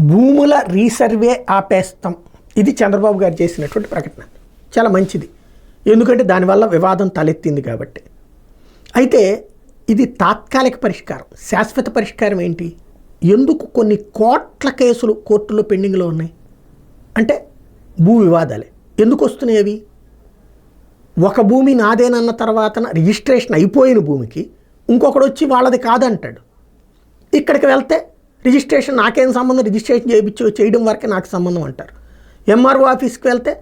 భూముల రీసర్వే ఆపేస్తాం, ఇది చంద్రబాబు గారు చేసినటువంటి ప్రకటన. చాలా మంచిది, ఎందుకంటే దానివల్ల వివాదం తలెత్తింది కాబట్టి. అయితే ఇది తాత్కాలిక పరిష్కారం. శాశ్వత పరిష్కారం ఏంటి? ఎందుకు కొన్ని కోట్ల కేసులు కోర్టులో పెండింగ్లో ఉన్నాయి అంటే భూ వివాదాలే. ఎందుకు వస్తున్నాయి అవి? ఒక భూమి నాదేనన్న తర్వాత రిజిస్ట్రేషన్ అయిపోయిన భూమికి ఇంకొకడు వచ్చి వాళ్ళది కాదంటాడు. ఇక్కడికి వెళ్తే రిజిస్ట్రేషన్ నాకేం సంబంధం, రిజిస్ట్రేషన్ చేయడం వరకే నాకు సంబంధం అంటారు. ఎంఆర్ఓ ఆఫీస్కి వెళ్తే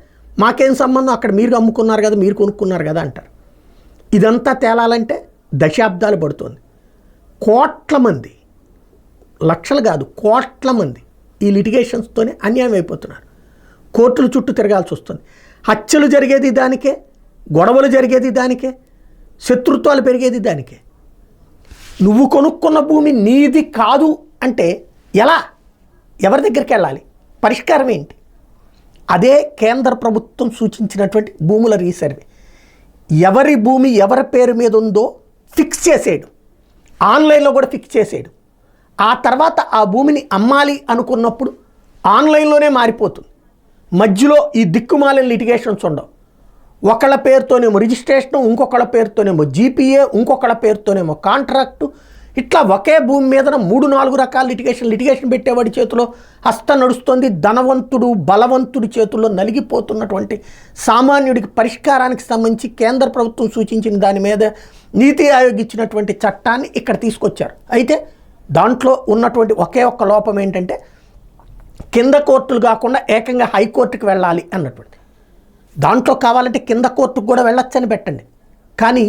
మాకేం సంబంధం, అక్కడ మీరు అమ్ముకున్నారు కదా, మీరు కొనుక్కున్నారు కదా అంటారు. ఇదంతా తేలాలంటే దశాబ్దాలు పడుతుంది. కోట్ల మంది, లక్షలు కాదు కోట్ల మంది ఈ లిటిగేషన్స్తోనే అన్యాయం అయిపోతున్నారు. కోర్టుల చుట్టూ తిరగాల్సి వస్తుంది. హత్యలు జరిగేది దానికే, గొడవలు జరిగేది దానికే, శత్రుత్వాలు పెరిగేది దానికే. నువ్వు కొనుక్కున్న భూమి నీది కాదు అంటే ఎలా, ఎవరి దగ్గరికి వెళ్ళాలి, పరిష్కారం ఏంటి? అదే కేంద్ర ప్రభుత్వం సూచించినటువంటి భూముల రీసర్వే. ఎవరి భూమి ఎవరి పేరు మీద ఉందో ఫిక్స్ చేసేయడం, ఆన్లైన్లో కూడా ఫిక్స్ చేసేయడం. ఆ తర్వాత ఆ భూమిని అమ్మాలి అనుకున్నప్పుడు ఆన్లైన్లోనే మారిపోతుంది. మధ్యలో ఈ దిక్కుమాలిన లిటిగేషన్స్ ఉండవు. ఒకళ్ళ పేరుతోనేమో రిజిస్ట్రేషను, ఇంకొకళ్ళ పేరుతోనేమో జీపీఏ, ఇంకొకళ్ళ పేరుతోనేమో కాంట్రాక్టు. ఇట్లా ఒకే భూమి మీద 3-4 రకాల లిటిగేషన్ పెట్టేవాడి చేతిలో హస్తం నడుస్తుంది. ధనవంతుడు బలవంతుడి చేతుల్లో నలిగిపోతున్నటువంటి సామాన్యుడికి పరిష్కారానికి సంబంధించి కేంద్ర ప్రభుత్వం సూచించిన దాని మీద నీతి ఆయోగ్ ఇచ్చినటువంటి చట్టాన్ని ఇక్కడ తీసుకొచ్చారు. అయితే దాంట్లో ఉన్నటువంటి ఒకే ఒక్క లోపం ఏంటంటే కింద కోర్టులు కాకుండా ఏకంగా హైకోర్టుకి వెళ్ళాలి అన్నటువంటి. దాంట్లో కావాలంటే కింద కోర్టుకు కూడా వెళ్ళొచ్చని పెట్టండి, కానీ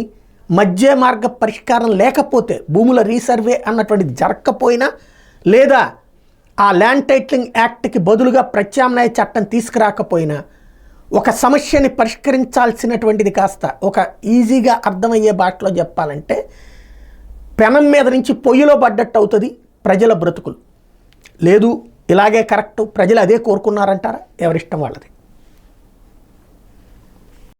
మధ్య మార్గ పరిష్కారం లేకపోతే, భూముల రీసర్వే అన్నటువంటిది జరగకపోయినా, లేదా ఆ ల్యాండ్ టైటిలింగ్ యాక్ట్కి బదులుగా ప్రత్యామ్నాయ చట్టం తీసుకురాకపోయినా ఒక సమస్యని పరిష్కరించాల్సినటువంటిది కాస్త ఒక ఈజీగా అర్థమయ్యే భాషలో చెప్పాలంటే పెనం మీద నుంచి పొయ్యిలో పడ్డట్టు అవుతుంది ప్రజల బ్రతుకులు. లేదు ఇలాగే కరెక్టు, ప్రజలు అదే కోరుకున్నారంటారా? ఎవరిష్టం వాళ్ళది.